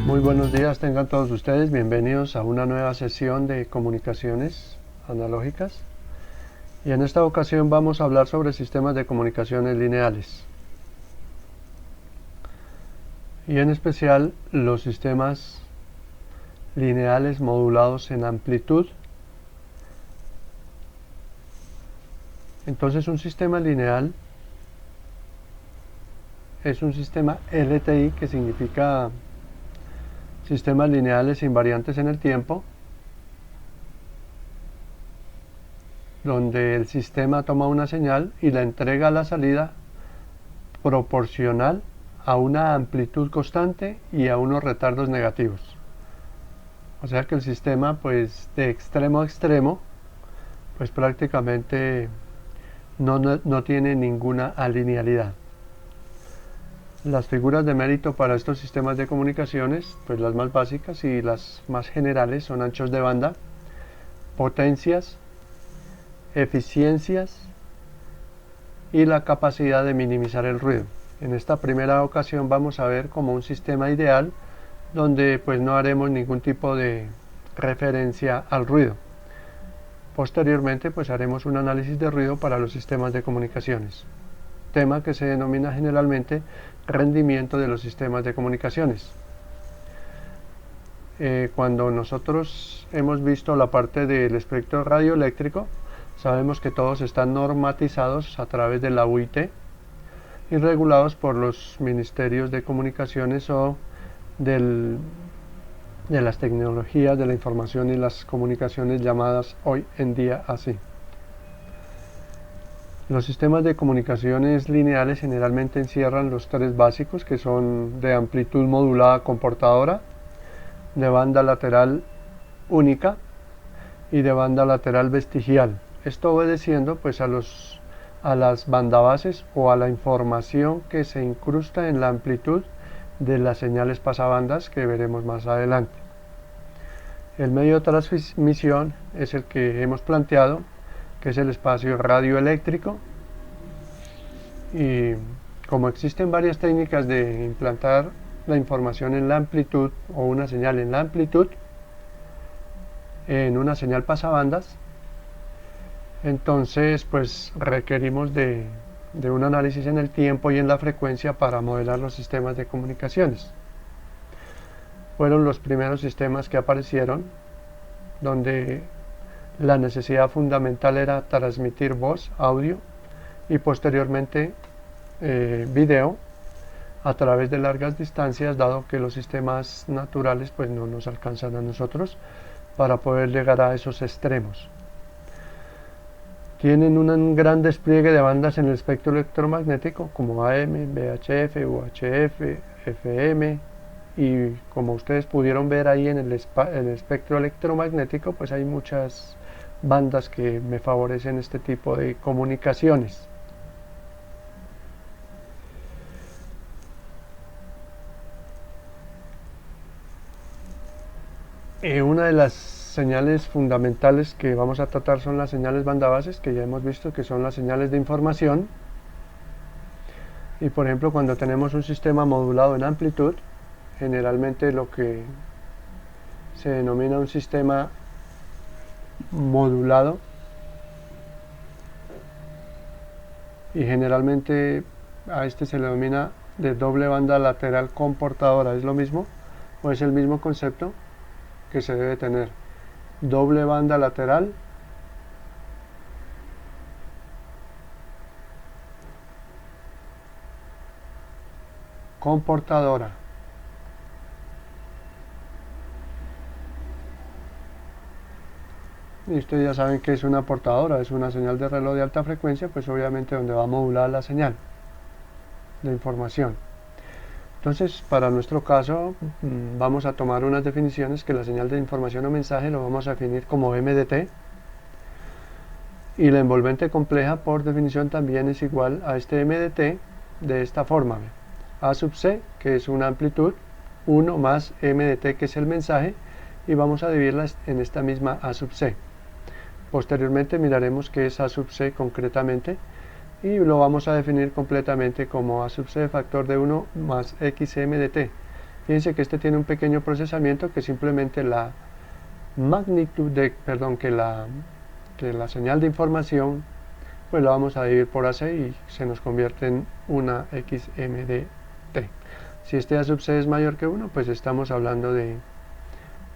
Muy buenos días, tengan todos ustedes bienvenidos a una nueva sesión de comunicaciones analógicas. Y en esta ocasión vamos a hablar sobre sistemas de comunicaciones lineales. Y en especial los sistemas lineales modulados en amplitud. Entonces un sistema lineal es un sistema LTI, que significa sistemas lineales invariantes en el tiempo, donde el sistema toma una señal y la entrega a la salida proporcional a una amplitud constante y a unos retardos negativos. O sea que el sistema, pues, de extremo a extremo, pues prácticamente no tiene ninguna alinealidad. Las figuras de mérito para estos sistemas de comunicaciones, pues las más básicas y las más generales, son anchos de banda, potencias, eficiencias y la capacidad de minimizar el ruido. En esta primera ocasión vamos a ver como un sistema ideal donde pues no haremos ningún tipo de referencia al ruido. Posteriormente pues haremos un análisis de ruido para los sistemas de comunicaciones, tema que se denomina generalmente rendimiento de los sistemas de comunicaciones. Cuando nosotros hemos visto la parte del espectro radioeléctrico, sabemos que todos están normatizados a través de la UIT y regulados por los ministerios de comunicaciones o de las tecnologías de la información y las comunicaciones, llamadas hoy en día así. Los sistemas de comunicaciones lineales generalmente encierran los tres básicos, que son de amplitud modulada comportadora, de banda lateral única y de banda lateral vestigial. Esto obedeciendo pues a las bandabases o a la información que se incrusta en la amplitud de las señales pasabandas, que veremos más adelante. El medio de transmisión es el que hemos planteado, que es el espacio radioeléctrico, y como existen varias técnicas de implantar la información en la amplitud o una señal en la amplitud en una señal pasabandas, entonces pues requerimos de un análisis en el tiempo y en la frecuencia para modelar los sistemas de comunicaciones. Fueron los primeros sistemas que aparecieron, donde la necesidad fundamental era transmitir voz, audio y posteriormente video a través de largas distancias, dado que los sistemas naturales pues no nos alcanzan a nosotros para poder llegar a esos extremos. Tienen un gran despliegue de bandas en el espectro electromagnético, como AM, VHF, UHF, FM, y como ustedes pudieron ver ahí en el espectro electromagnético, pues hay muchas bandas que me favorecen este tipo de comunicaciones. Una de las señales fundamentales que vamos a tratar son las señales bandabases, que ya hemos visto que son las señales de información. Y por ejemplo, cuando tenemos un sistema modulado en amplitud, generalmente lo que se denomina un sistema modulado, y generalmente a este se le denomina de doble banda lateral comportadora. ¿Es lo mismo o es el mismo concepto que se debe tener? Doble banda lateral comportadora. Y ustedes ya saben que es una portadora, es una señal de reloj de alta frecuencia, pues obviamente donde va a modular la señal de información. Entonces, para nuestro caso, vamos a tomar unas definiciones, que la señal de información o mensaje lo vamos a definir como MDT, y la envolvente compleja por definición también es igual a este MDT de esta forma: A sub C, que es una amplitud, 1 más MDT, que es el mensaje, y vamos a dividirla en esta misma A sub C. Posteriormente miraremos qué es A sub C concretamente, y lo vamos a definir completamente como A sub C factor de 1 más XMDT, Fíjense que este tiene un pequeño procesamiento que simplemente la magnitud de, perdón, que la señal de información pues la vamos a dividir por AC y se nos convierte en una XMDT. Si este A sub C es mayor que 1, pues estamos hablando de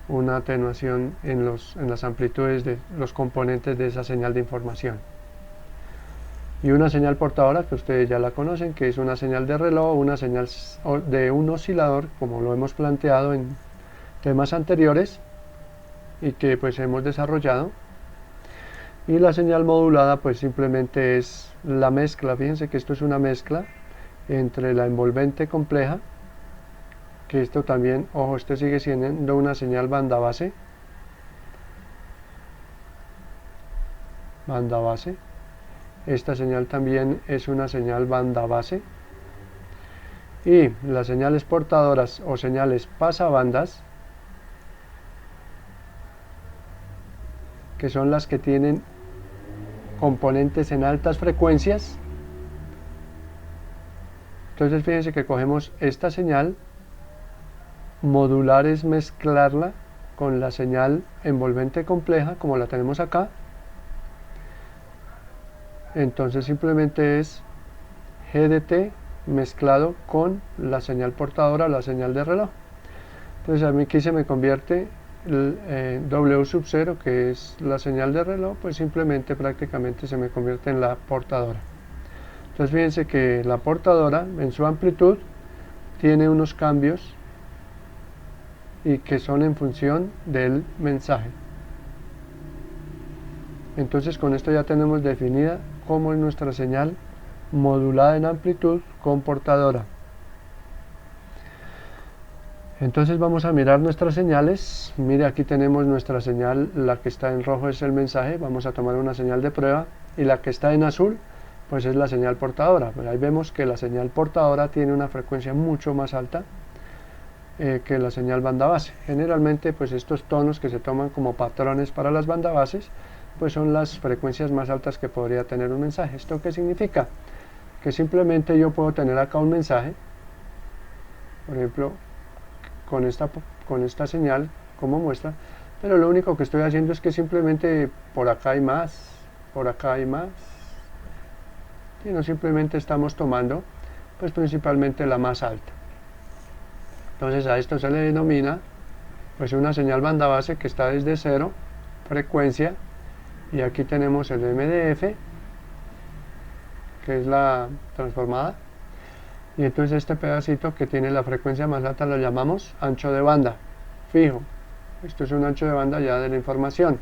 una atenuación en las amplitudes de los componentes de esa señal de información. Y una señal portadora que ustedes ya la conocen, que es una señal de reloj, una señal de un oscilador, como lo hemos planteado en temas anteriores y que pues hemos desarrollado. Y la señal modulada pues simplemente es la mezcla. Fíjense que esto es una mezcla entre la envolvente compleja, que esto también, ojo, esto sigue siendo una señal banda base, esta señal también es una señal banda base, y las señales portadoras o señales pasabandas, que son las que tienen componentes en altas frecuencias. Entonces fíjense que cogemos esta señal, modular es mezclarla con la señal envolvente compleja como la tenemos acá. Entonces simplemente es GDT mezclado con la señal portadora, la señal de reloj. Entonces a mí aquí se me convierte W sub 0, que es la señal de reloj, pues simplemente prácticamente se me convierte en la portadora. Entonces fíjense que la portadora en su amplitud tiene unos cambios y que son en función del mensaje. Entonces con esto ya tenemos definida cómo es nuestra señal modulada en amplitud con portadora. Entonces vamos a mirar nuestras señales. Mire, aquí tenemos nuestra señal, la que está en rojo es el mensaje, vamos a tomar una señal de prueba, y la que está en azul pues es la señal portadora. Pues ahí vemos que la señal portadora tiene una frecuencia mucho más alta que la señal banda base. Generalmente pues estos tonos que se toman como patrones para las banda bases pues son las frecuencias más altas que podría tener un mensaje. ¿Esto qué significa? Que simplemente yo puedo tener acá un mensaje, por ejemplo con esta señal como muestra, pero lo único que estoy haciendo es que simplemente por acá hay más, por acá hay más, y no simplemente estamos tomando pues principalmente la más alta. Entonces a esto se le denomina pues una señal banda base que está desde 0 frecuencia, y aquí tenemos el MDF, que es la transformada, y entonces este pedacito que tiene la frecuencia más alta lo llamamos ancho de banda fijo. Esto es un ancho de banda ya de la información.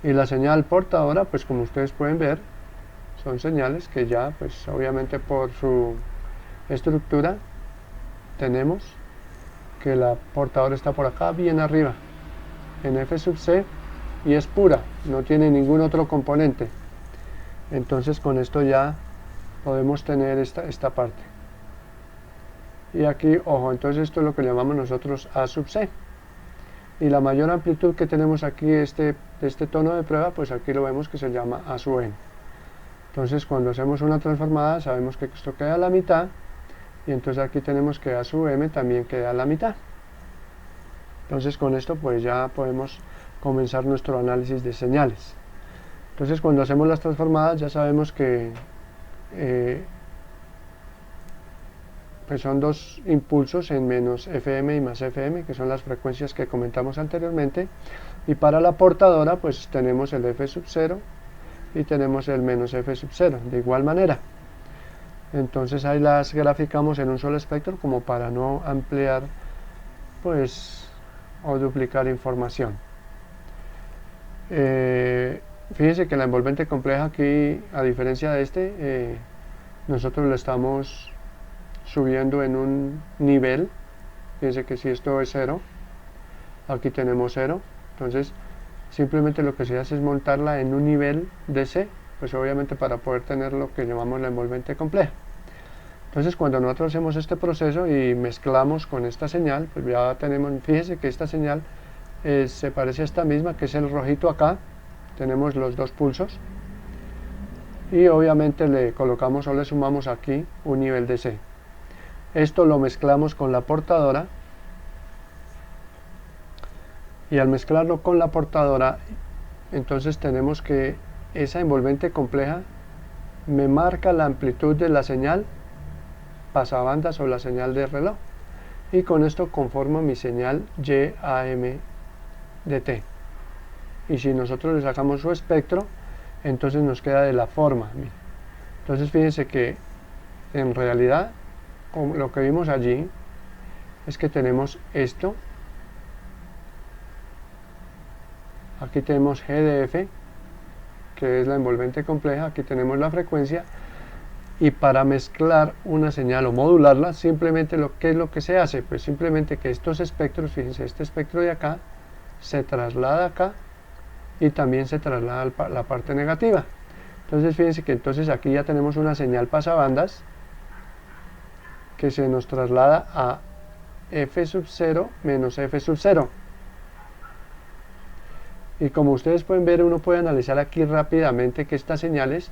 Y la señal portadora, pues como ustedes pueden ver, son señales que ya pues obviamente por su estructura tenemos que la portadora está por acá bien arriba en F sub C, y es pura, no tiene ningún otro componente. Entonces con esto ya podemos tener esta parte. Y aquí, ojo, entonces esto es lo que llamamos nosotros A sub C. Y la mayor amplitud que tenemos aquí, este tono de prueba, pues aquí lo vemos que se llama A sub N. Entonces cuando hacemos una transformada sabemos que esto queda a la mitad, y entonces aquí tenemos que A sub M también queda a la mitad. Entonces con esto pues ya podemos comenzar nuestro análisis de señales. Entonces cuando hacemos las transformadas ya sabemos que pues son dos impulsos en menos FM y más FM, que son las frecuencias que comentamos anteriormente, y para la portadora pues tenemos el F sub 0 y tenemos el menos F sub 0 de igual manera. Entonces ahí las graficamos en un solo espectro como para no ampliar pues o duplicar información. Fíjense que la envolvente compleja aquí, a diferencia de nosotros lo estamos subiendo en un nivel. Fíjense que si esto es 0, aquí tenemos 0, entonces simplemente lo que se hace es montarla en un nivel de C, pues obviamente para poder tener lo que llamamos la envolvente compleja. Entonces cuando nosotros hacemos este proceso y mezclamos con esta señal, pues ya tenemos, fíjense que esta señal se parece a esta misma, que es el rojito acá, tenemos los dos pulsos, y obviamente le colocamos o le sumamos aquí un nivel de C. Esto lo mezclamos con la portadora, y al mezclarlo con la portadora, entonces tenemos que esa envolvente compleja me marca la amplitud de la señal pasabandas o la señal de reloj, y con esto conformo mi señal YAMDT. Y si nosotros le sacamos su espectro, entonces nos queda de la forma. Entonces fíjense que en realidad lo que vimos allí es que tenemos esto, aquí tenemos GDF, que es la envolvente compleja, aquí tenemos la frecuencia, y para mezclar una señal o modularla, simplemente ¿qué es lo que se hace? Pues simplemente que estos espectros, fíjense, este espectro de acá se traslada acá y también se traslada a la parte negativa. Entonces fíjense que entonces aquí ya tenemos una señal pasabandas que se nos traslada a F sub 0 menos F sub 0. Y como ustedes pueden ver, uno puede analizar aquí rápidamente que estas señales,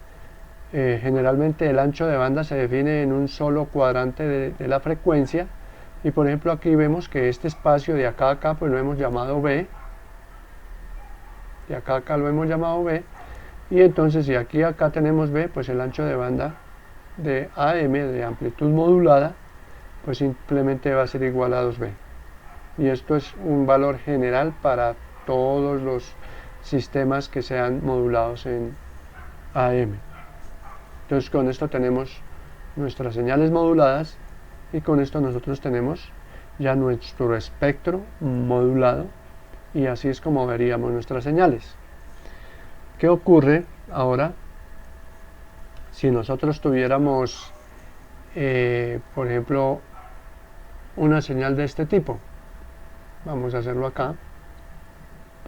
generalmente el ancho de banda se define en un solo cuadrante de la frecuencia, y por ejemplo aquí vemos que este espacio de acá a acá pues lo hemos llamado B, de acá a acá lo hemos llamado B, y entonces si aquí a acá tenemos B, pues el ancho de banda de AM, de amplitud modulada, pues simplemente va a ser igual a 2B, y esto es un valor general para todos los sistemas que sean modulados en AM. Entonces con esto tenemos nuestras señales moduladas, y con esto nosotros tenemos ya nuestro espectro modulado, y así es como veríamos nuestras señales. ¿Qué ocurre ahora si nosotros tuviéramos por ejemplo una señal de este tipo? Vamos a hacerlo acá.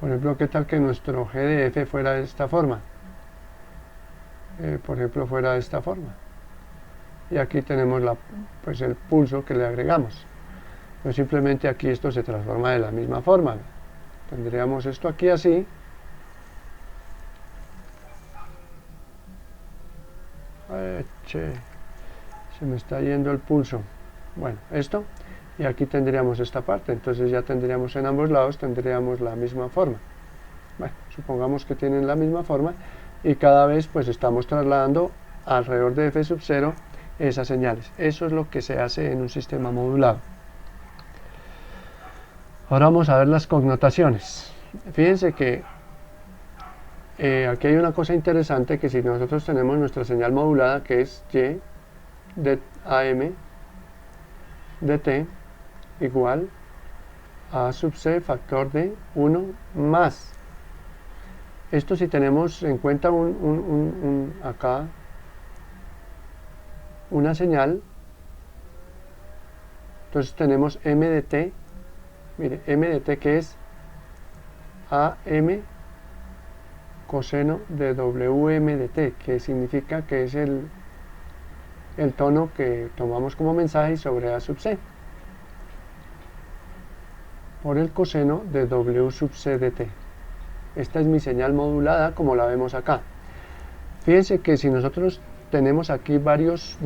Por ejemplo, ¿qué tal que nuestro GDF fuera de esta forma? Por ejemplo, fuera de esta forma. Y aquí tenemos pues el pulso que le agregamos. Pues simplemente aquí esto se transforma de la misma forma. Tendríamos esto aquí así. Se me está yendo el pulso. Bueno, esto. Y aquí tendríamos esta parte. Entonces ya tendríamos en ambos lados, tendríamos la misma forma. Bueno, supongamos que tienen la misma forma, y cada vez pues estamos trasladando alrededor de F sub 0 esas señales. Eso es lo que se hace en un sistema modulado. Ahora vamos a ver las connotaciones. Fíjense que aquí hay una cosa interesante, que si nosotros tenemos nuestra señal modulada, que es Y de AM dt igual a sub c factor de 1 más. Esto si tenemos en cuenta acá una señal, entonces tenemos m de t, mire, m de t que es AM coseno de WM de t, que significa que es el tono que tomamos como mensaje sobre A sub c, por el coseno de W sub c de t. Esta es mi señal modulada como la vemos acá. Fíjense que si nosotros tenemos aquí varias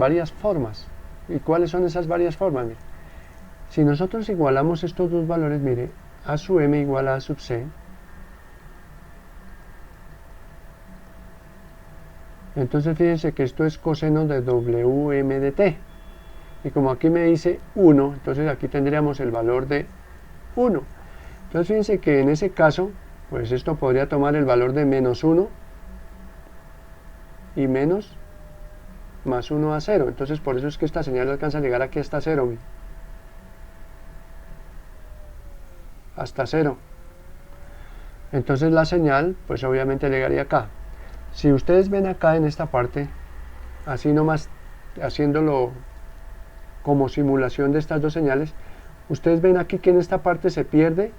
formas. ¿Y cuáles son esas varias formas? Mire, si nosotros igualamos estos dos valores, mire, A sub m igual a A sub c, entonces fíjense que esto es coseno de WM de t. Y como aquí me dice 1, entonces aquí tendríamos el valor de 1. Entonces fíjense que en ese caso, pues esto podría tomar el valor de menos 1 y menos más 1 a 0. Entonces por eso es que esta señal alcanza a llegar aquí hasta 0. Hasta 0. Entonces la señal, pues obviamente llegaría acá. Si ustedes ven acá en esta parte, así nomás haciéndolo como simulación de estas dos señales, ustedes ven aquí que en esta parte se pierde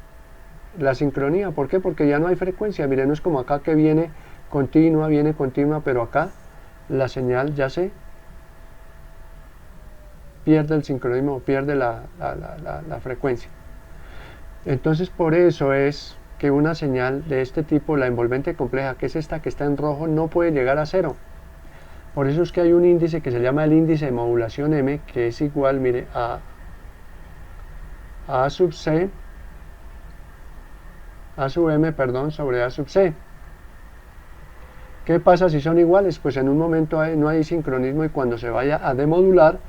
la sincronía. ¿Por qué? Porque ya no hay frecuencia. Miren, no es como acá que viene continua, pero acá la señal ya se pierde el sincronismo, pierde la frecuencia. Entonces por eso es que una señal de este tipo, la envolvente compleja, que es esta que está en rojo, no puede llegar a 0. Por eso es que hay un índice que se llama el índice de modulación M, que es igual, mire, a sub C, A sub M, perdón, sobre A sub C. ¿Qué pasa si son iguales? Pues en un momento no hay sincronismo y cuando se vaya a demodular,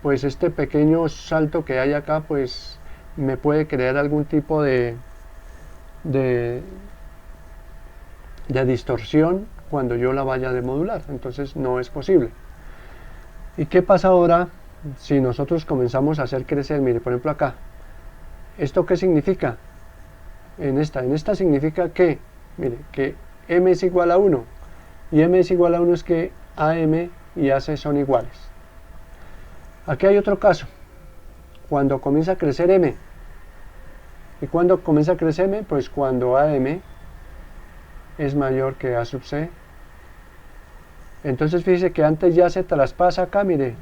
pues este pequeño salto que hay acá, pues me puede crear algún tipo de distorsión cuando yo la vaya a demodular. Entonces no es posible. ¿Y qué pasa ahora si nosotros comenzamos a hacer crecer? Mire, por ejemplo acá. ¿Esto qué significa? En esta significa que, mire, que M es igual a 1. Y M es igual a 1 es que AM y AC son iguales. Aquí hay otro caso. Cuando comienza a crecer M. ¿Y cuando comienza a crecer M? Pues cuando AM es mayor que A sub C. Entonces fíjese que antes ya se traspasa acá, mire,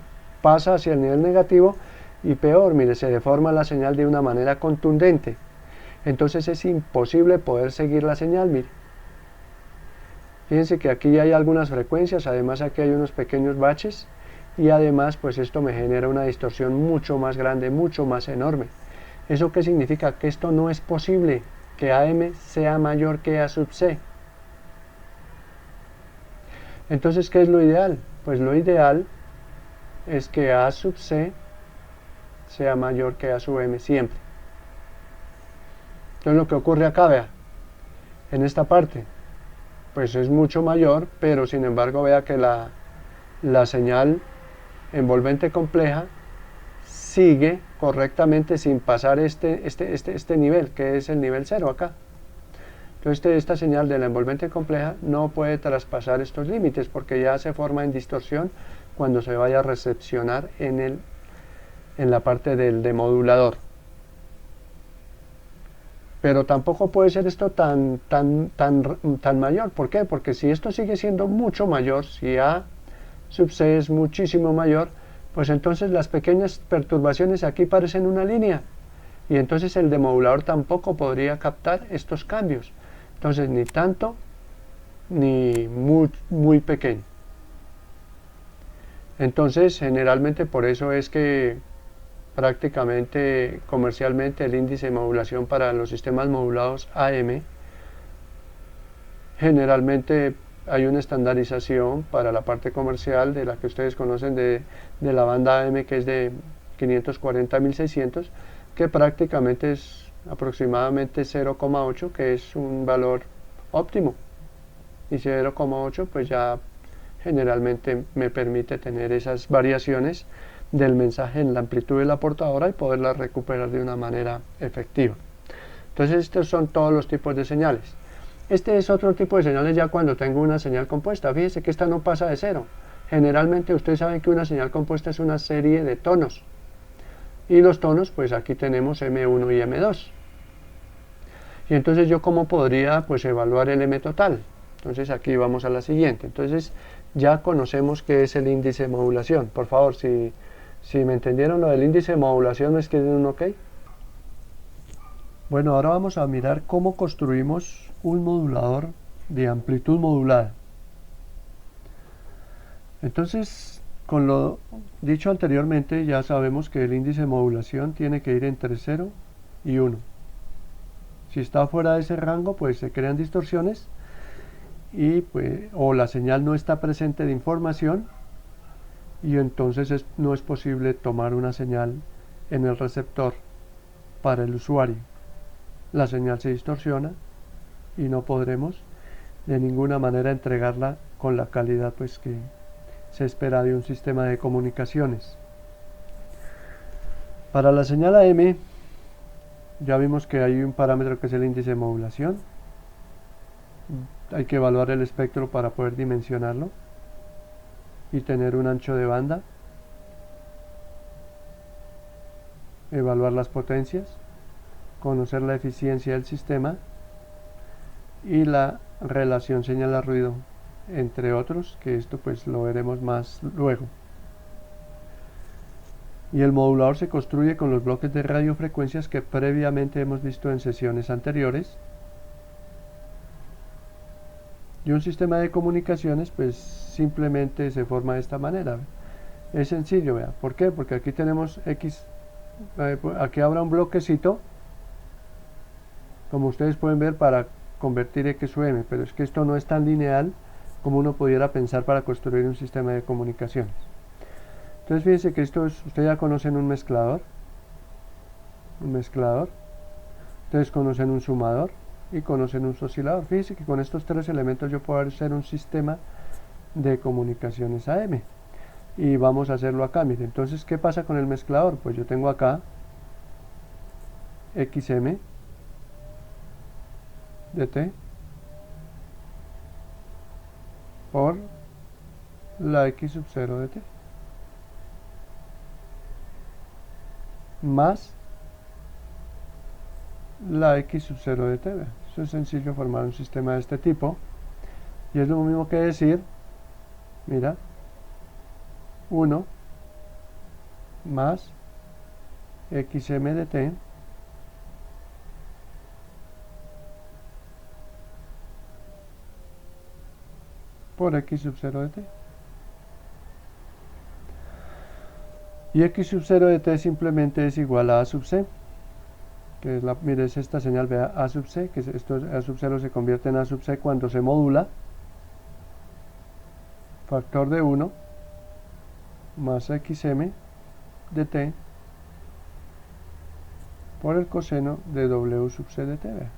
pasa hacia el nivel negativo y peor, mire, se deforma la señal de una manera contundente. Entonces es imposible poder seguir la señal, mire. Fíjense que aquí hay algunas frecuencias, además aquí hay unos pequeños baches y además pues esto me genera una distorsión mucho más grande, mucho más enorme. ¿Eso qué significa? Que esto no es posible, que AM sea mayor que A sub C. Entonces, ¿qué es lo ideal? Pues lo ideal es que A sub C sea mayor que A sub M siempre. Entonces lo que ocurre acá, vea, en esta parte, pues es mucho mayor, pero sin embargo vea que la señal envolvente compleja sigue correctamente sin pasar este nivel, que es el nivel 0 acá. Entonces esta señal de la envolvente compleja no puede traspasar estos límites porque ya se forma en distorsión cuando se vaya a recepcionar en la parte del demodulador. Pero tampoco puede ser esto tan mayor. ¿Por qué? Porque si esto sigue siendo mucho mayor, si A sub C es muchísimo mayor, pues entonces las pequeñas perturbaciones aquí parecen una línea. Y entonces el demodulador tampoco podría captar estos cambios. Entonces ni tanto ni muy pequeño. Entonces generalmente por eso es que prácticamente comercialmente el índice de modulación para los sistemas modulados AM generalmente hay una estandarización para la parte comercial de la que ustedes conocen de la banda AM, que es de 540 a 1600, que prácticamente es aproximadamente 0,8, que es un valor óptimo, y 0,8 pues ya generalmente me permite tener esas variaciones del mensaje en la amplitud de la portadora y poderla recuperar de una manera efectiva. Entonces estos son todos los tipos de señales. Este es otro tipo de señales ya cuando tengo una señal compuesta. Fíjese que esta no pasa de 0. Generalmente ustedes saben que una señal compuesta es una serie de tonos. Y los tonos, pues aquí tenemos M1 y M2. Y entonces yo cómo podría pues evaluar el M total. Entonces aquí vamos a la siguiente. Entonces ya conocemos qué es el índice de modulación. Por favor, si me entendieron lo del índice de modulación, ¿me escriben un OK? Bueno, ahora vamos a mirar cómo construimos un modulador de amplitud modulada. Entonces, con lo dicho anteriormente, ya sabemos que el índice de modulación tiene que ir entre 0 y 1. Si está fuera de ese rango, pues se crean distorsiones y pues, o la señal no está presente de información y entonces no es posible tomar una señal en el receptor para el usuario. La señal se distorsiona y no podremos de ninguna manera entregarla con la calidad pues que se espera de un sistema de comunicaciones. Para la señal AM ya vimos que hay un parámetro que es el índice de modulación. Hay que evaluar el espectro para poder dimensionarlo y tener un ancho de banda, evaluar las potencias, conocer la eficiencia del sistema y la relación señal a ruido, entre otros, que esto pues lo veremos más luego. Y el modulador se construye con los bloques de radiofrecuencias que previamente hemos visto en sesiones anteriores. Y un sistema de comunicaciones pues simplemente se forma de esta manera. ¿Ve? Es sencillo, vea. ¿Por qué? Porque aquí tenemos X, aquí habrá un bloquecito, como ustedes pueden ver, para convertir X o M, pero es que esto no es tan lineal como uno pudiera pensar para construir un sistema de comunicaciones. Entonces fíjense que esto es, ustedes ya conocen un mezclador, ustedes conocen un sumador y conocen un oscilador. Fíjense que con estos tres elementos yo puedo hacer un sistema de comunicaciones AM. Y vamos a hacerlo acá, miren. Entonces, ¿qué pasa con el mezclador? Pues yo tengo acá XM de T por la X sub 0 de T más la X sub 0 de T. Eso es sencillo, formar un sistema de este tipo. Y es lo mismo que decir, mira, 1 más XM de T por X sub 0 de T. Y X sub 0 de T simplemente es igual a sub C, que es mire, es esta señal, vea, A sub C, que esto A sub 0 se convierte en A sub C cuando se modula, factor de 1 más XM de T por el coseno de W sub C de T. Vea.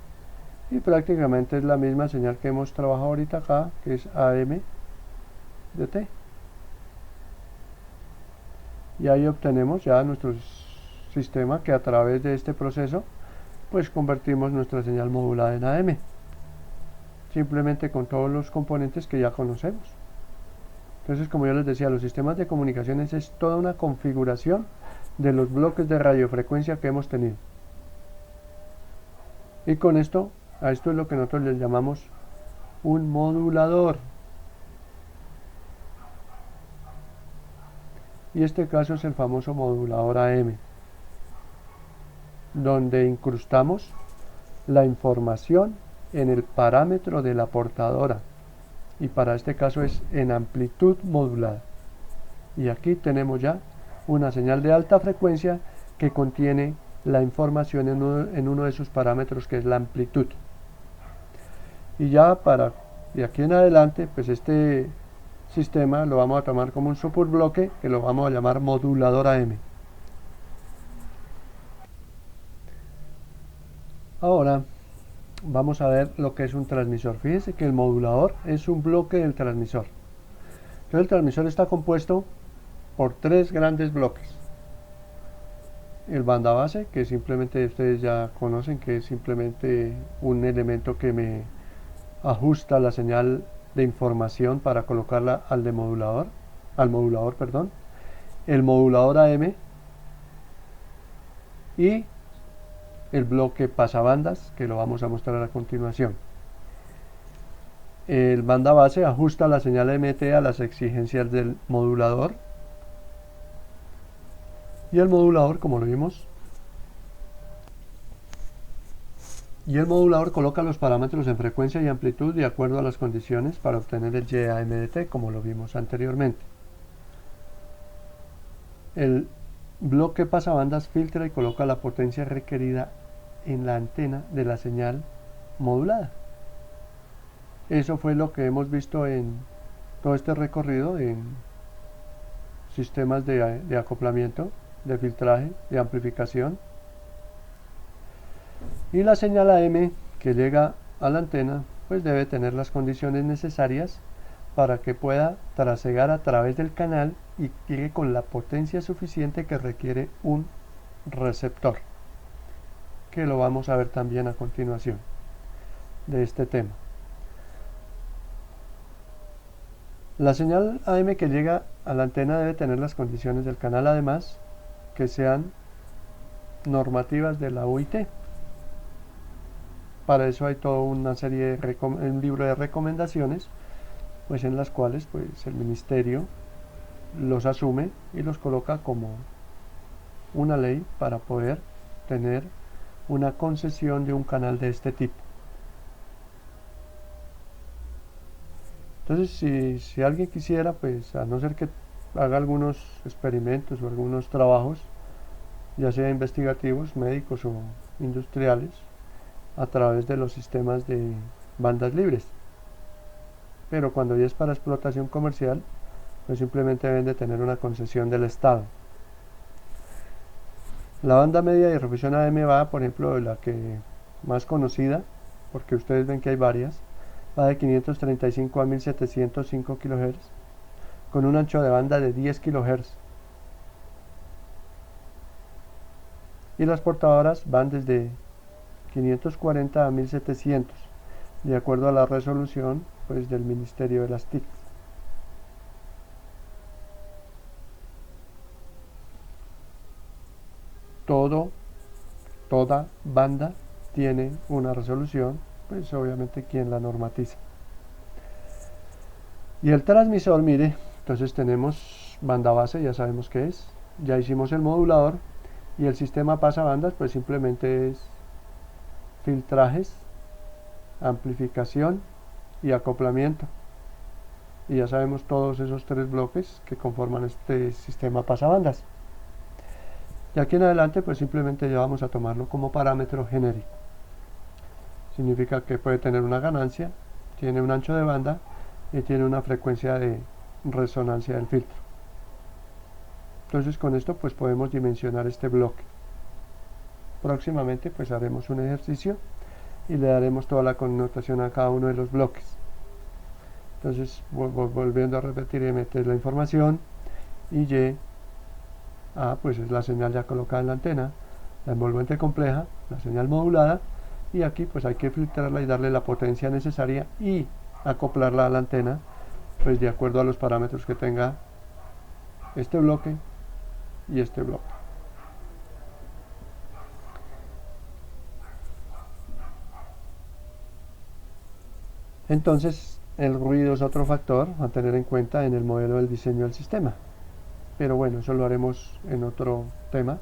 Y prácticamente es la misma señal que hemos trabajado ahorita acá, que es AM de T. Y ahí obtenemos ya nuestro sistema, que a través de este proceso pues convertimos nuestra señal modulada en AM, simplemente con todos los componentes que ya conocemos. Entonces, como yo les decía, los sistemas de comunicaciones es toda una configuración de los bloques de radiofrecuencia que hemos tenido. Y con esto, a esto es lo que nosotros les llamamos un modulador. Y este caso es el famoso modulador AM, donde incrustamos la información en el parámetro de la portadora, y para este caso es en amplitud modulada. Y aquí tenemos ya una señal de alta frecuencia que contiene la información en uno de sus parámetros, que es la amplitud. Y ya para de aquí en adelante, pues este sistema lo vamos a tomar como un subbloque, que lo vamos a llamar modulador AM. Ahora vamos a ver lo que es un transmisor. Fíjense que el modulador es un bloque del transmisor. Entonces el transmisor está compuesto por tres grandes bloques. El banda base, que simplemente ustedes ya conocen, que es simplemente un elemento que me ajusta la señal de información para colocarla al modulador, perdón. El modulador AM y el bloque pasabandas, que lo vamos a mostrar a continuación. El banda base ajusta la señal MT a las exigencias del modulador, y el modulador, como lo vimos, coloca los parámetros en frecuencia y amplitud de acuerdo a las condiciones para obtener el YAM de T, como lo vimos anteriormente. El bloque pasabandas filtra y coloca la potencia requerida en la antena de la señal modulada. Eso fue lo que hemos visto en todo este recorrido en sistemas de acoplamiento, de filtraje, de amplificación. Y la señal AM que llega a la antena pues debe tener las condiciones necesarias para que pueda trasegar a través del canal y llegue con la potencia suficiente que requiere un receptor, que lo vamos a ver también a continuación de este tema. La señal AM que llega a la antena debe tener las condiciones del canal, además que sean normativas de la UIT. Para eso hay toda una serie de un libro de recomendaciones, pues en las cuales pues el ministerio los asume y los coloca como una ley para poder tener una concesión de un canal de este tipo. Entonces si alguien quisiera, pues a no ser que haga algunos experimentos o algunos trabajos, ya sea investigativos, médicos o industriales, a través de los sistemas de bandas libres. Pero cuando ya es para explotación comercial, pues simplemente deben de tener una concesión del Estado. La banda media de difusión AM va, por ejemplo, la que más conocida, porque ustedes ven que hay varias, va de 535 a 1705 kHz, con un ancho de banda de 10 kHz. Y las portadoras van desde 540 a 1700, de acuerdo a la resolución pues, del Ministerio de las TIC. Toda banda tiene una resolución, pues obviamente quien la normatiza. Y el transmisor, mire, entonces tenemos banda base, ya sabemos qué es, ya hicimos el modulador, y el sistema pasabandas pues simplemente es filtrajes, amplificación y acoplamiento. Y ya sabemos todos esos tres bloques que conforman este sistema pasabandas. Y aquí en adelante pues simplemente ya vamos a tomarlo como parámetro genérico. Significa que puede tener una ganancia, tiene un ancho de banda y tiene una frecuencia de resonancia del filtro. Entonces con esto pues podemos dimensionar este bloque. Próximamente pues haremos un ejercicio y le daremos toda la connotación a cada uno de los bloques. Entonces volviendo a repetir, M es la información y Y, A pues es la señal ya colocada en la antena, la envolvente compleja, la señal modulada, y aquí pues hay que filtrarla y darle la potencia necesaria y acoplarla a la antena pues de acuerdo a los parámetros que tenga este bloque y este bloque. Entonces el ruido es otro factor a tener en cuenta en el modelo del diseño del sistema, pero bueno, eso lo haremos en otro tema.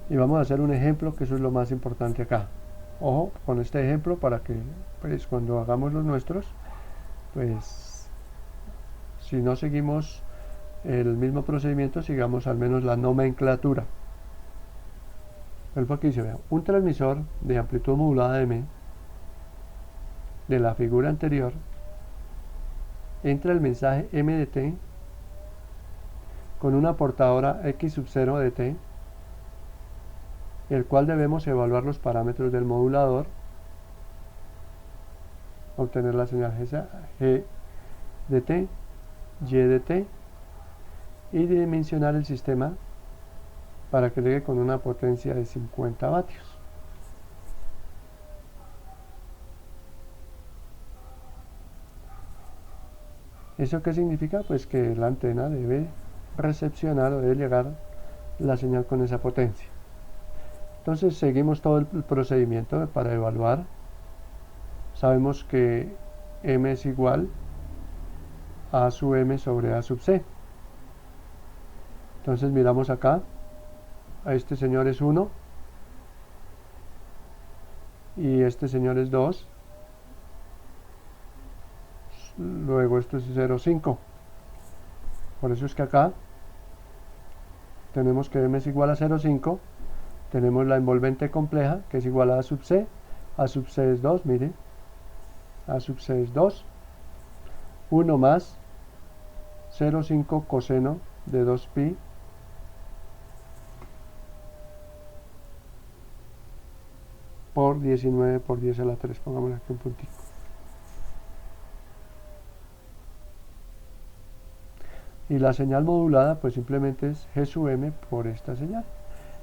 Y vamos a hacer un ejemplo, que eso es lo más importante acá. Ojo con este ejemplo para que pues cuando hagamos los nuestros, pues si no seguimos el mismo procedimiento, sigamos al menos la nomenclatura. Aquí dice, vea, un transmisor de amplitud modulada M de la figura anterior entra el mensaje M de T con una portadora X sub 0 de T, el cual debemos evaluar los parámetros del modulador, obtener la señal G de T, Y de T, y dimensionar el sistema para que llegue con una potencia de 50 vatios. ¿Eso qué significa? Pues que la antena debe recepcionar o debe llegar la señal con esa potencia. Entonces seguimos todo el procedimiento para evaluar. Sabemos que M es igual a sub M sobre A sub C. Entonces miramos acá, a este señor es 1 y este señor es 2, luego esto es 0,5. Por eso es que acá tenemos que M es igual a 0,5, tenemos la envolvente compleja que es igual a sub C es 2, mire, A sub C es 2, 1 más 0,5 coseno de 2pi por 19 por 10 a la 3, pongámosle aquí un puntico. Y la señal modulada pues simplemente es G sub M por esta señal.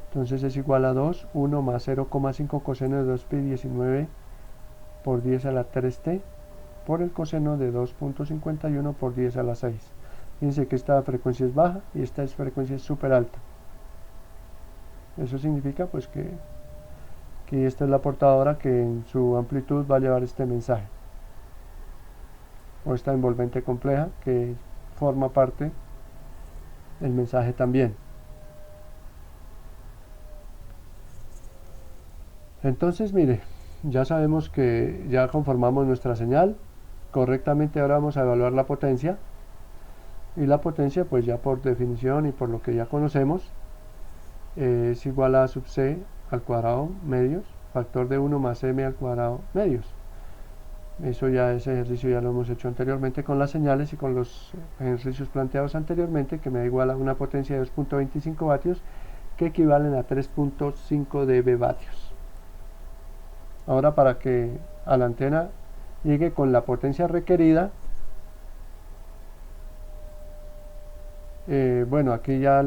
Entonces es igual a 2, 1 más 0,5 coseno de 2pi 19 por 10 a la 3t por el coseno de 2.51 por 10 a la 6. Fíjense que esta frecuencia es baja y esta frecuencia es súper alta. Eso significa pues que esta es la portadora que en su amplitud va a llevar este mensaje. O esta envolvente compleja que forma parte del mensaje también. Entonces mire, ya sabemos que ya conformamos nuestra señal, correctamente. Ahora vamos a evaluar la potencia, y la potencia pues ya por definición y por lo que ya conocemos es igual a sub c al cuadrado medios, factor de 1 más m al cuadrado medios. Eso ya, ese ejercicio ya lo hemos hecho anteriormente con las señales y con los ejercicios planteados anteriormente, que me da igual a una potencia de 2.25 vatios que equivalen a 3.5 dB vatios. Ahora, para que a la antena llegue con la potencia requerida, bueno, aquí ya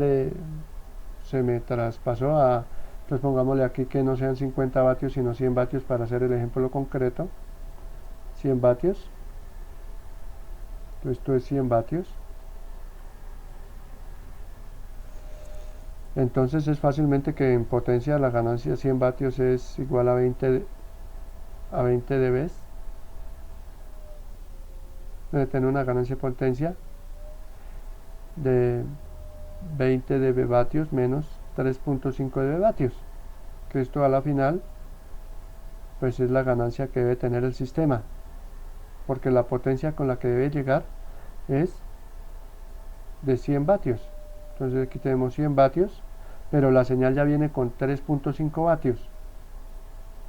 se me traspasó a, pues pongámosle aquí que no sean 50 vatios sino 100 vatios para hacer el ejemplo concreto. 100 vatios, esto es 100 vatios. Entonces es fácilmente que en potencia la ganancia 100 vatios es igual a 20 dB. Debe tener una ganancia de potencia de 20 dB vatios menos 3.5 dB vatios, que esto a la final pues es la ganancia que debe tener el sistema, porque la potencia con la que debe llegar es de 100 vatios. Entonces aquí tenemos 100 vatios, pero la señal ya viene con 3.5 vatios.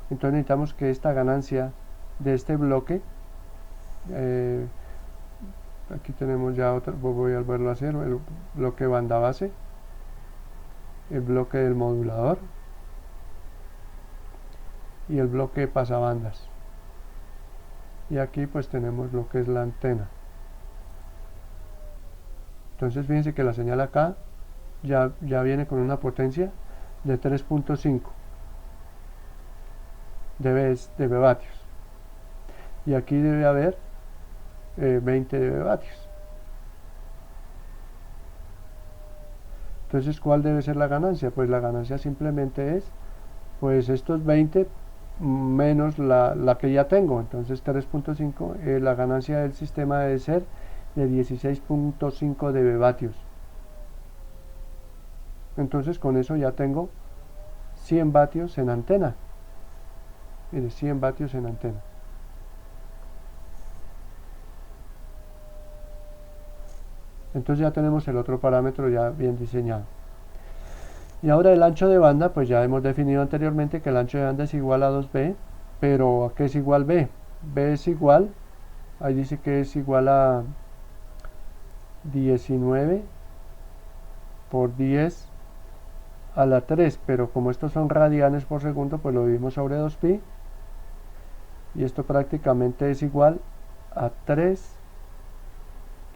Entonces necesitamos que esta ganancia de este bloque, aquí tenemos ya otra, voy a volverlo a hacer, el bloque banda base, el bloque del modulador y el bloque pasabandas. Y aquí pues tenemos lo que es la antena. Entonces fíjense que la señal acá ya viene con una potencia de 3.5 dB vatios. Y aquí debe haber 20 dB vatios. Entonces, ¿cuál debe ser la ganancia? Pues la ganancia simplemente es pues estos 20 menos la que ya tengo. Entonces 3.5, la ganancia del sistema debe ser de 16.5 dB vatios. Entonces con eso ya tengo 100 vatios en antena. Mire, 100 vatios en antena. Entonces ya tenemos el otro parámetro ya bien diseñado. Y ahora el ancho de banda, pues ya hemos definido anteriormente que el ancho de banda es igual a 2b, pero ¿a qué es igual b? B es igual, ahí dice que es igual a 19 por 10 a la 3, pero como estos son radianes por segundo, pues lo dividimos sobre 2pi, y esto prácticamente es igual a 3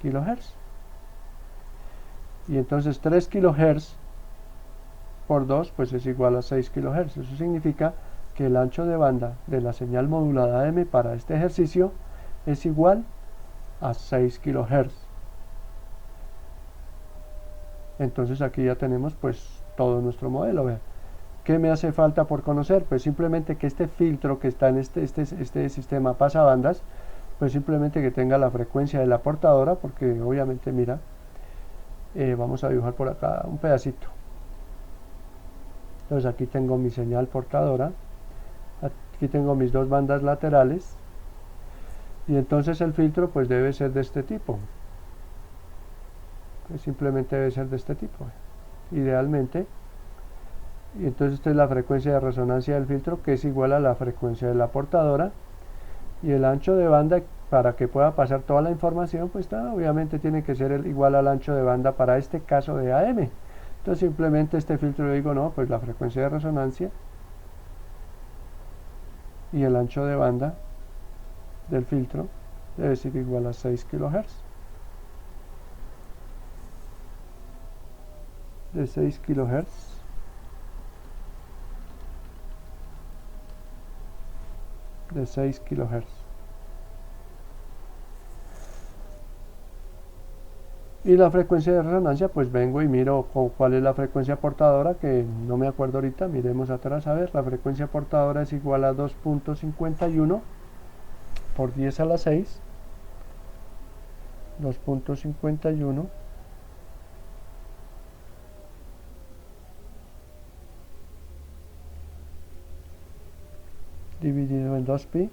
kilohertz. Y entonces 3 kilohertz por 2 pues es igual a 6 kilohertz. Eso significa que el ancho de banda de la señal modulada M para este ejercicio es igual a 6 kilohertz. Entonces aquí ya tenemos pues todo nuestro modelo. Vean. ¿Qué me hace falta por conocer? Pues simplemente que este filtro que está en este sistema pasabandas, pues simplemente que tenga la frecuencia de la portadora, porque obviamente mira, vamos a dibujar por acá un pedacito. Entonces aquí tengo mi señal portadora, aquí tengo mis dos bandas laterales, y entonces el filtro pues debe ser de este tipo, pues simplemente debe ser de este tipo, idealmente. Y entonces esta es la frecuencia de resonancia del filtro, que es igual a la frecuencia de la portadora, y el ancho de banda para que pueda pasar toda la información pues obviamente tiene que ser igual al ancho de banda para este caso de AM. Entonces simplemente este filtro, le digo no, pues la frecuencia de resonancia y el ancho de banda del filtro debe ser igual a 6 kHz. De 6 kHz de 6 kHz. Y la frecuencia de resonancia, pues vengo y miro cuál es la frecuencia portadora, que no me acuerdo ahorita, miremos atrás a ver. La frecuencia portadora es igual a 2.51 por 10 a la 6, 2.51 dividido en 2pi,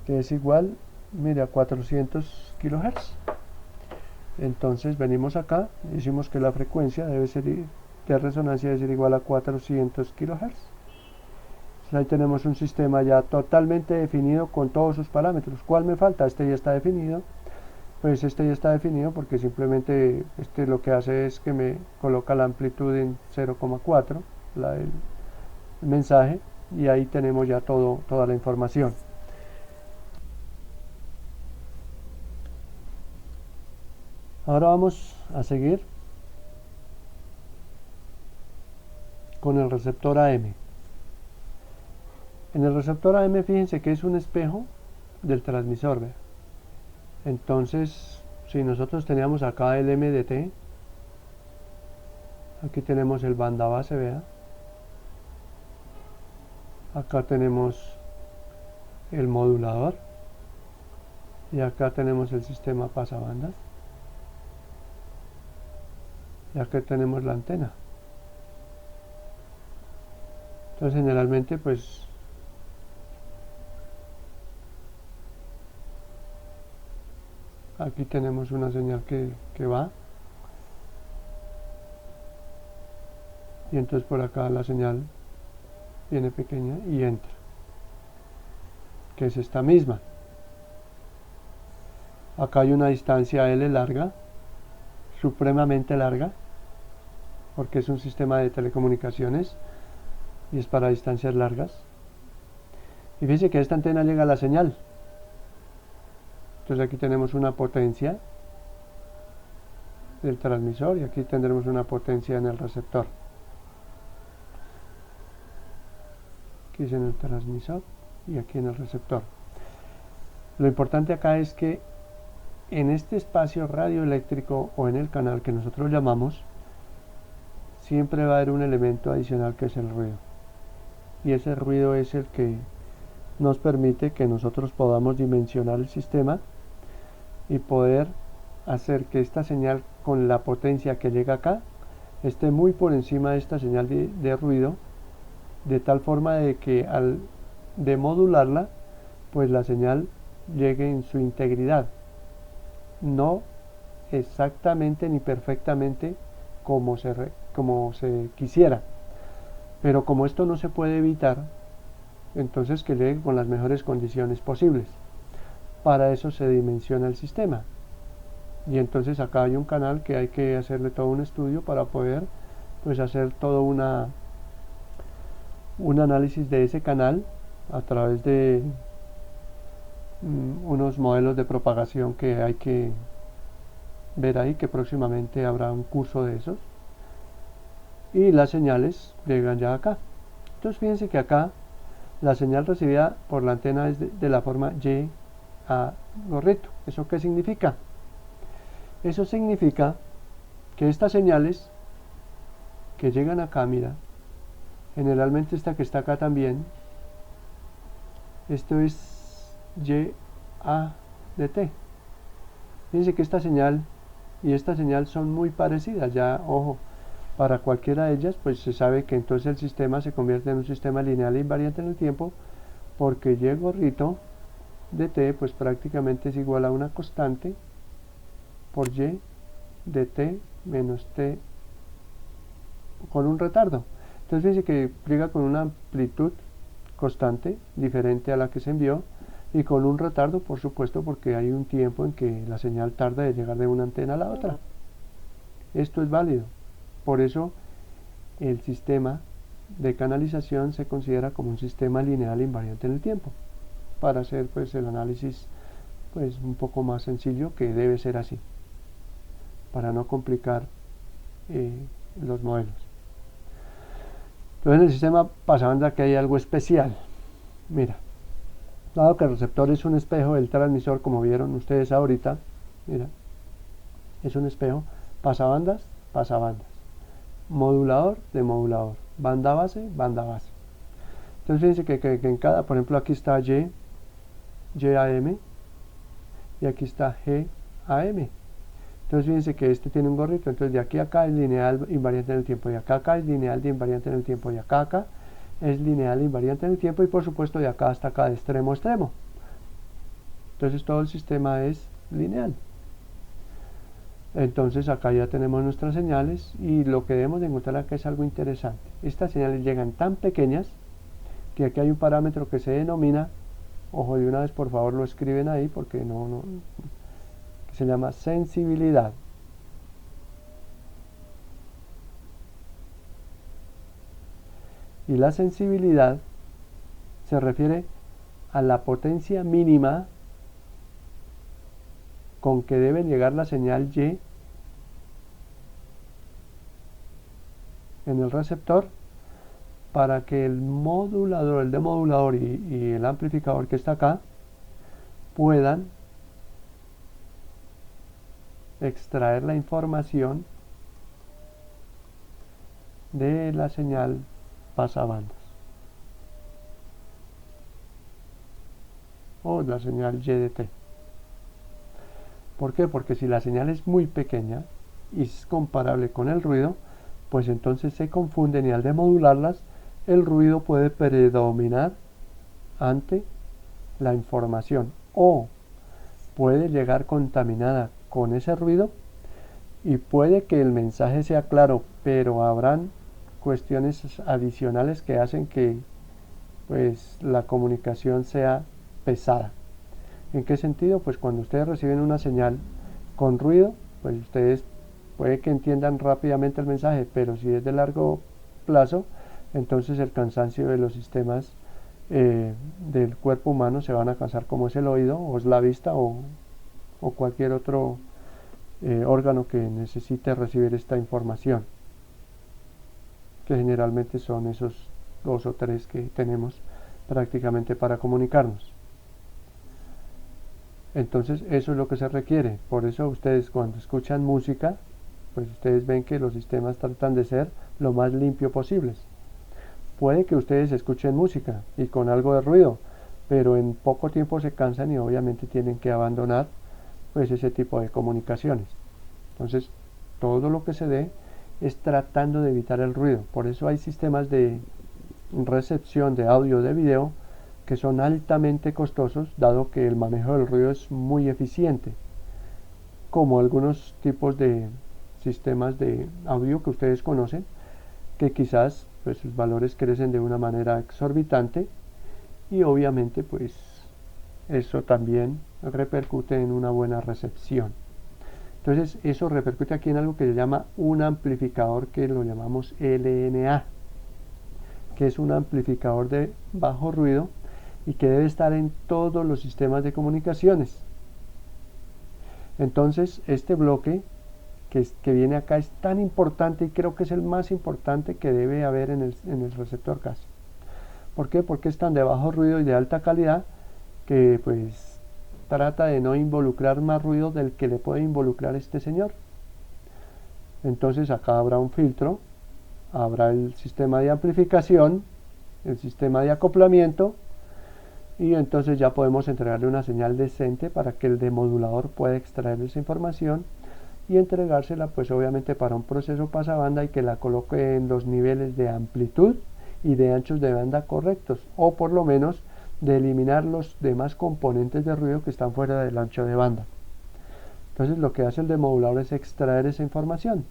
que es igual mire, a 400 kHz. Entonces venimos acá, decimos que la frecuencia debe ser de resonancia debe ser igual a 400 kHz. Ahí tenemos un sistema ya totalmente definido con todos sus parámetros. ¿Cuál me falta? Este ya está definido. Pues este ya está definido porque simplemente este lo que hace es que me coloca la amplitud en 0,4, la del mensaje, y ahí tenemos ya toda la información. Ahora vamos a seguir con el receptor AM. En el receptor AM, fíjense que es un espejo del transmisor, ¿ve? Entonces, si nosotros teníamos acá el MDT, aquí tenemos el banda base, vea. Acá tenemos el modulador y acá tenemos el sistema pasabandas y acá tenemos la antena. Entonces generalmente pues aquí tenemos una señal que va, y entonces por acá la señal viene pequeña y entra, que es esta misma. Acá hay una distancia L larga, supremamente larga, porque es un sistema de telecomunicaciones y es para distancias largas. Y fíjense que a esta antena llega la señal. Entonces aquí tenemos una potencia del transmisor y aquí tendremos una potencia en el receptor. Aquí es en el transmisor y aquí en el receptor. Lo importante acá es que en este espacio radioeléctrico o en el canal que nosotros llamamos, siempre va a haber un elemento adicional que es el ruido. Y ese ruido es el que nos permite que nosotros podamos dimensionar el sistema y poder hacer que esta señal con la potencia que llega acá esté muy por encima de esta señal de ruido, de tal forma de que al demodularla, pues la señal llegue en su integridad, no exactamente ni perfectamente como se quisiera, pero como esto no se puede evitar, entonces que llegue con las mejores condiciones posibles. Para eso se dimensiona el sistema, y entonces acá hay un canal que hay que hacerle todo un estudio para poder pues hacer todo un análisis de ese canal a través de unos modelos de propagación que hay que ver ahí, que próximamente habrá un curso de esos, y las señales llegan ya acá. Entonces fíjense que acá la señal recibida por la antena es de la forma Y a gorrito. ¿Eso qué significa? Eso significa que estas señales que llegan acá, mira, generalmente esta que está acá también, esto es Y A de T. Fíjense que esta señal y esta señal son muy parecidas, ya, ojo, para cualquiera de ellas, pues se sabe que entonces el sistema se convierte en un sistema lineal e invariante en el tiempo, porque Y gorrito de T, pues prácticamente es igual a una constante por Y de T menos T con un retardo. Entonces fíjense que llega con una amplitud constante, diferente a la que se envió, y con un retardo, por supuesto, porque hay un tiempo en que la señal tarda de llegar de una antena a la otra. Esto es válido. Por eso el sistema de canalización se considera como un sistema lineal invariante en el tiempo, para hacer pues el análisis pues un poco más sencillo, que debe ser así, para no complicar los modelos. Entonces en el sistema pasabanda que hay algo especial. Mira, dado que el receptor es un espejo del transmisor, como vieron ustedes ahorita, mira, es un espejo, pasabandas, pasabandas, modulador de modulador, banda base, banda base. Entonces fíjense que en cada, por ejemplo, aquí está YAM y aquí está GAM. Entonces fíjense que este tiene un gorrito, entonces de aquí a acá es lineal invariante en el tiempo, de acá a acá es lineal de invariante en el tiempo, y acá a acá es lineal invariante en el tiempo, y por supuesto de acá hasta acá de extremo a extremo. Entonces todo el sistema es lineal. Entonces acá ya tenemos nuestras señales y lo que debemos de encontrar acá es algo interesante. Estas señales llegan tan pequeñas que aquí hay un parámetro que se denomina, ojo, de una vez por favor lo escriben ahí porque que se llama sensibilidad. Y la sensibilidad se refiere a la potencia mínima con que debe llegar la señal Y en el receptor para que el modulador, el demodulador y el amplificador que está acá puedan extraer la información de la señal pasabandas o la señal YDT. ¿Por qué? Porque si la señal es muy pequeña y es comparable con el ruido, pues entonces se confunden y al demodularlas el ruido puede predominar ante la información o puede llegar contaminada con ese ruido y puede que el mensaje sea claro, pero habrán cuestiones adicionales que hacen que pues la comunicación sea pesada. ¿En qué sentido? Pues cuando ustedes reciben una señal con ruido, pues ustedes puede que entiendan rápidamente el mensaje, pero si es de largo plazo, entonces el cansancio de los sistemas del cuerpo humano se van a cansar, como es el oído o es la vista o cualquier otro órgano que necesite recibir esta información, que generalmente son esos 2 o 3 que tenemos prácticamente para comunicarnos. Entonces eso es lo que se requiere. Por eso ustedes cuando escuchan música, pues ustedes ven que los sistemas tratan de ser lo más limpio posibles. Puede que ustedes escuchen música y con algo de ruido, pero en poco tiempo se cansan y obviamente tienen que abandonar pues ese tipo de comunicaciones. Entonces todo lo que se dé es tratando de evitar el ruido. Por eso hay sistemas de recepción de audio, de video, que son altamente costosos, dado que el manejo del ruido es muy eficiente, como algunos tipos de sistemas de audio que ustedes conocen, que quizás pues sus valores crecen de una manera exorbitante y obviamente pues eso también repercute en una buena recepción. Entonces eso repercute aquí en algo que se llama un amplificador, que lo llamamos LNA, que es un amplificador de bajo ruido y que debe estar en todos los sistemas de comunicaciones. Entonces este bloque que viene acá es tan importante y creo que es el más importante que debe haber en el receptor casi. ¿Por qué? Porque es tan de bajo ruido y de alta calidad que pues trata de no involucrar más ruido del que le puede involucrar este señor. Entonces acá habrá un filtro, habrá el sistema de amplificación, el sistema de acoplamiento, y entonces ya podemos entregarle una señal decente para que el demodulador pueda extraer esa información y entregársela pues obviamente para un proceso pasabanda y que la coloque en los niveles de amplitud y de anchos de banda correctos, o por lo menos de eliminar los demás componentes de ruido que están fuera del ancho de banda. Entonces lo que hace el demodulador es extraer esa información.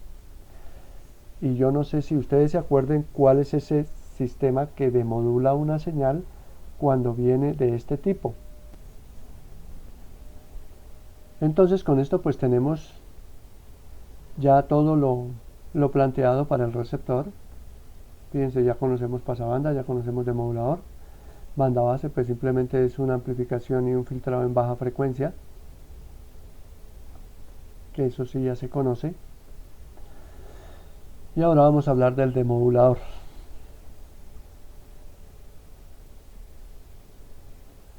Y yo no sé si ustedes se acuerden cuál es ese sistema que demodula una señal cuando viene de este tipo. Entonces con esto pues tenemos ya todo lo planteado para el receptor. Fíjense, ya conocemos pasabanda, ya conocemos demodulador. Banda base pues simplemente es una amplificación y un filtrado en baja frecuencia, que eso sí ya se conoce. Y ahora vamos a hablar del demodulador.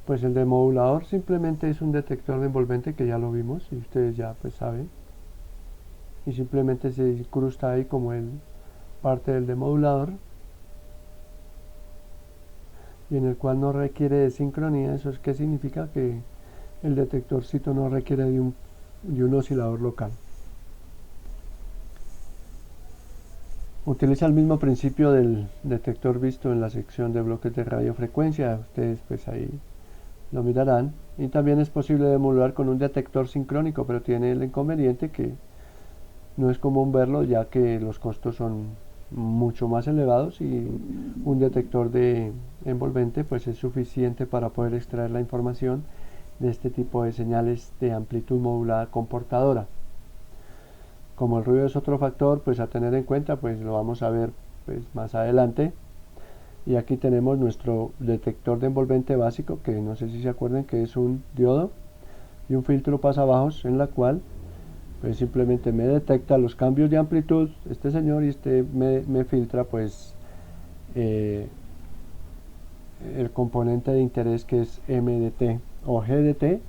Pues el demodulador simplemente es un detector de envolvente, que ya lo vimos y ustedes ya pues saben, y simplemente se incrusta ahí como parte del demodulador, y en el cual no requiere de sincronía. Eso es que significa que el detectorcito no requiere de un oscilador local. Utiliza el mismo principio del detector visto en la sección de bloques de radiofrecuencia. Ustedes pues ahí lo mirarán. Y también es posible de modular con un detector sincrónico, pero tiene el inconveniente que no es común verlo, ya que los costos son mucho más elevados y un detector de envolvente pues es suficiente para poder extraer la información de este tipo de señales de amplitud modulada comportadora. Como el ruido es otro factor pues a tener en cuenta, pues lo vamos a ver pues más adelante. Y aquí tenemos nuestro detector de envolvente básico, que no sé si se acuerdan que es un diodo y un filtro pasabajos, en la cual pues simplemente me detecta los cambios de amplitud este señor, y me filtra pues el componente de interés, que es MDT o GDT.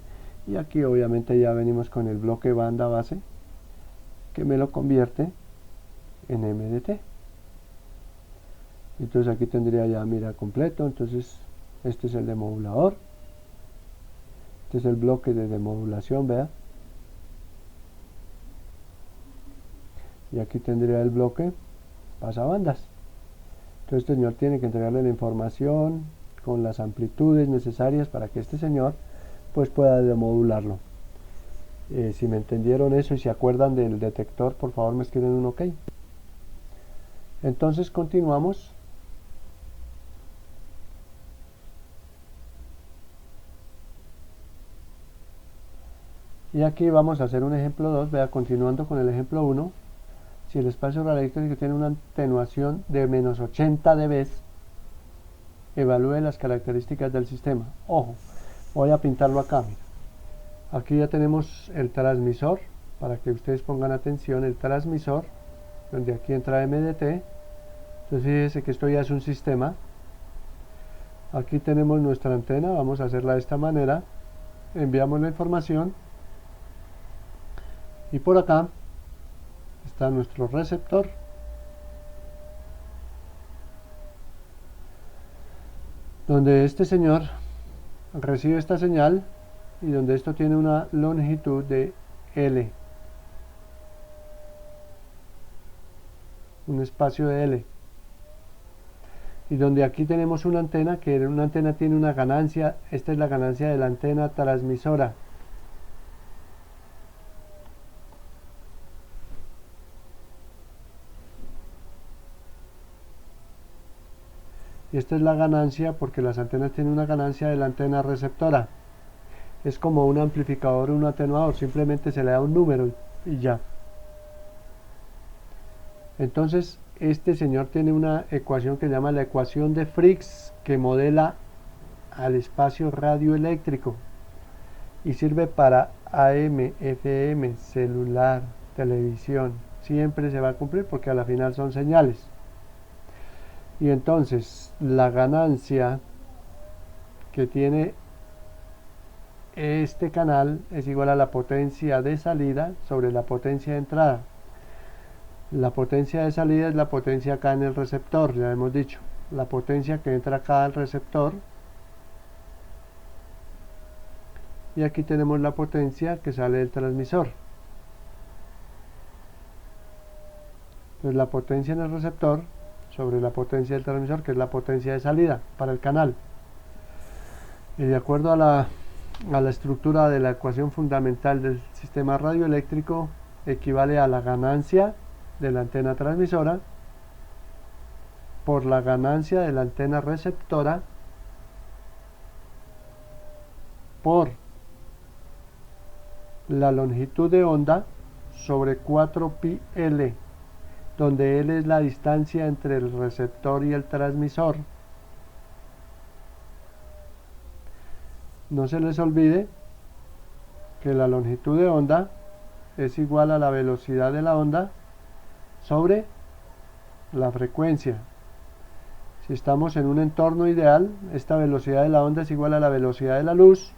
Y aquí obviamente ya venimos con el bloque banda base, que me lo convierte en MDT. Entonces aquí tendría ya, mira, completo. Entonces este es el demodulador, este es el bloque de demodulación, vea, y aquí tendría el bloque pasabandas. Entonces este señor tiene que entregarle la información con las amplitudes necesarias para que este señor pues pueda demodularlo. Si me entendieron eso y se acuerdan del detector, por favor me escriben un OK. Entonces continuamos. Y aquí vamos a hacer un ejemplo 2, vea, continuando con el ejemplo 1. Si el espacio radioeléctrico tiene una atenuación de menos 80 dB, evalúe las características del sistema. Ojo, voy a pintarlo acá, mira. Aquí ya tenemos el transmisor, para que ustedes pongan atención, el transmisor, donde aquí entra MDT. Entonces fíjense que esto ya es un sistema. Aquí tenemos nuestra antena, vamos a hacerla de esta manera. Enviamos la información y por acá está nuestro receptor, donde este señor recibe esta señal y donde esto tiene una longitud de L, un espacio de L, y donde aquí tenemos una antena, que una antena tiene una ganancia. Esta es la ganancia de la antena transmisora. Y esta es la ganancia, porque las antenas tienen una ganancia de la antena receptora. Es como un amplificador o un atenuador, simplemente se le da un número y ya. Entonces este señor tiene una ecuación que se llama la ecuación de Friis, que modela al espacio radioeléctrico y sirve para AM, FM, celular, televisión. Siempre se va a cumplir porque a la final son señales. Y entonces la ganancia que tiene este canal es igual a la potencia de salida sobre la potencia de entrada. La potencia de salida es la potencia acá en el receptor, ya hemos dicho. La potencia que entra acá al receptor. Y aquí tenemos la potencia que sale del transmisor. Entonces la potencia en el receptor sobre la potencia del transmisor, que es la potencia de salida para el canal. Y de acuerdo a la estructura de la ecuación fundamental del sistema radioeléctrico, equivale a la ganancia de la antena transmisora por la ganancia de la antena receptora por la longitud de onda sobre 4πL, donde L es la distancia entre el receptor y el transmisor. No se les olvide que la longitud de onda es igual a la velocidad de la onda sobre la frecuencia. Si estamos en un entorno ideal, esta velocidad de la onda es igual a la velocidad de la luz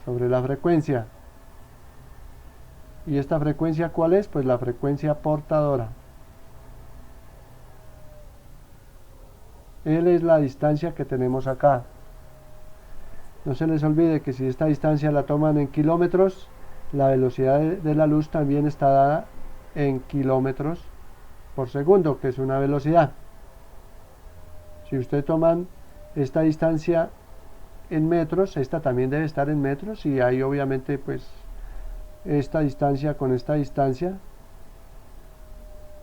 sobre la frecuencia. ¿Y esta frecuencia cuál es? Pues la frecuencia portadora. L es la distancia que tenemos acá. No se les olvide que si esta distancia la toman en kilómetros, la velocidad de la luz también está dada en kilómetros por segundo, que es una velocidad. Si ustedes toman esta distancia en metros, esta también debe estar en metros, y ahí obviamente pues esta distancia con esta distancia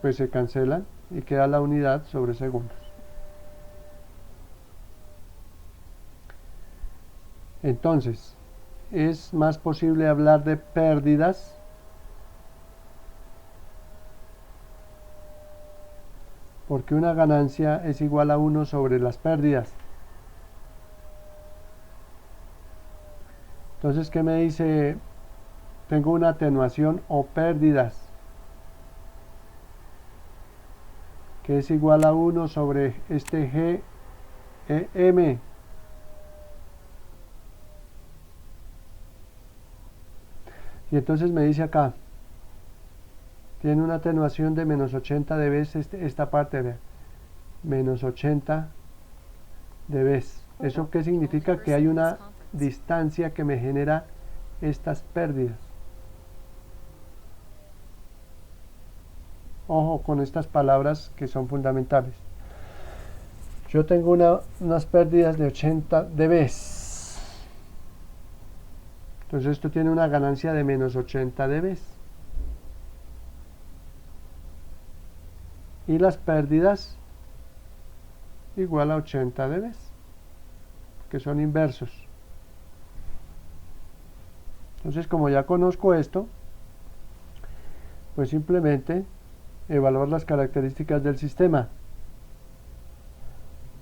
pues se cancelan y queda la unidad sobre segundos. Entonces, es más posible hablar de pérdidas porque una ganancia es igual a 1 sobre las pérdidas. Entonces, ¿qué me dice? Tengo una atenuación o pérdidas que es igual a 1 sobre este GEM. Y entonces me dice acá, tiene una atenuación de menos 80 dB, esta parte de menos 80 dB. ¿Eso qué significa? Que hay una distancia que me genera estas pérdidas. Ojo con estas palabras que son fundamentales. Yo tengo unas pérdidas de 80 dB. Entonces esto tiene una ganancia de menos 80 dB. Y las pérdidas igual a 80 dB, que son inversos. Entonces, como ya conozco esto, pues simplemente evaluar las características del sistema.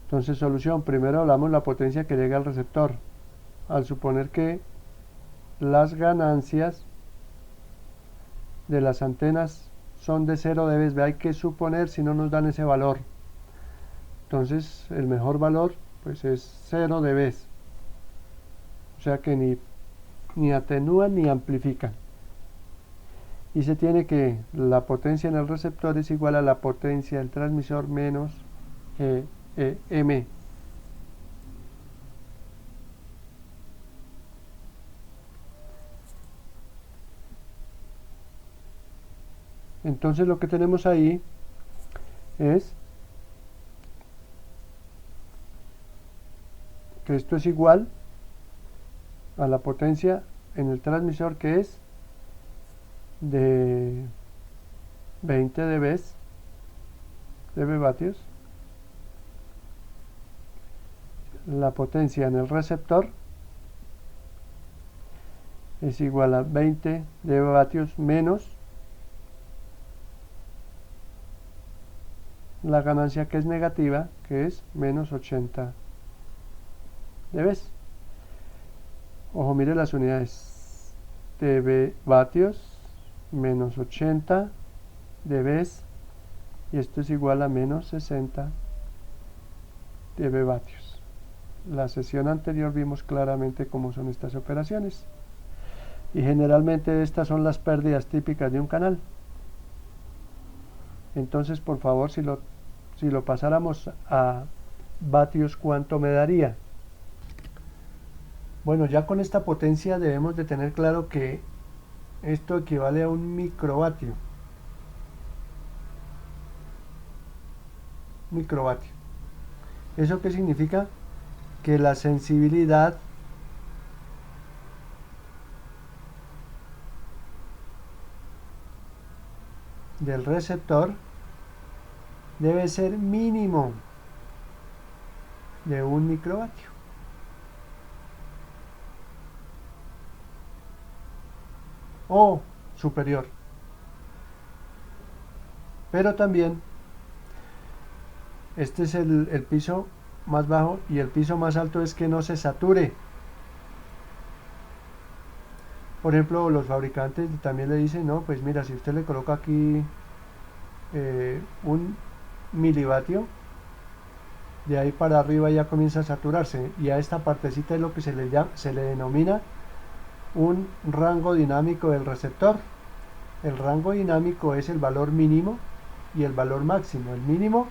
Entonces, solución. Primero hablamos la potencia que llega al receptor. Al suponer que las ganancias de las antenas son de 0 dB, hay que suponer, si no nos dan ese valor. Entonces, el mejor valor pues es 0 dB. O sea que ni atenúan ni amplifican. Y se tiene que la potencia en el receptor es igual a la potencia del transmisor menos M. Entonces lo que tenemos ahí es que esto es igual a la potencia en el transmisor, que es de 20 dB vatios. La potencia en el receptor es igual a 20 dB vatios menos la ganancia, que es negativa, que es menos 80 dB. Ojo, mire las unidades: dB vatios menos 80 dB, y esto es igual a menos 60 dB vatios. La sesión anterior vimos claramente cómo son estas operaciones, y generalmente estas son las pérdidas típicas de un canal. Entonces, por favor, si lo pasáramos a vatios, ¿cuánto me daría? Bueno, ya con esta potencia debemos de tener claro que esto equivale a un microvatio. Microvatio. ¿Eso qué significa? Que la sensibilidad del receptor debe ser mínimo de 1 microvatio. O superior. Pero también este es el piso más bajo, y el piso más alto es que no se sature. Por ejemplo, los fabricantes también le dicen, no, pues mira, si usted le coloca aquí 1 milivatio, de ahí para arriba ya comienza a saturarse, y a esta partecita es lo que se le denomina un rango dinámico del receptor. El rango dinámico es el valor mínimo y el valor máximo. El mínimo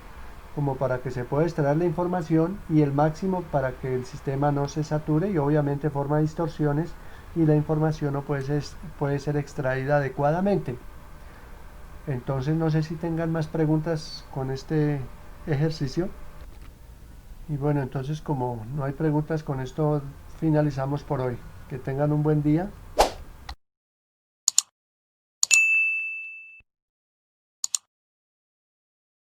como para que se pueda extraer la información, y el máximo para que el sistema no se sature y obviamente forma distorsiones y la información no puede ser extraída adecuadamente. Entonces, no sé si tengan más preguntas con este ejercicio. Y bueno, entonces como no hay preguntas con esto, finalizamos por hoy. Que tengan un buen día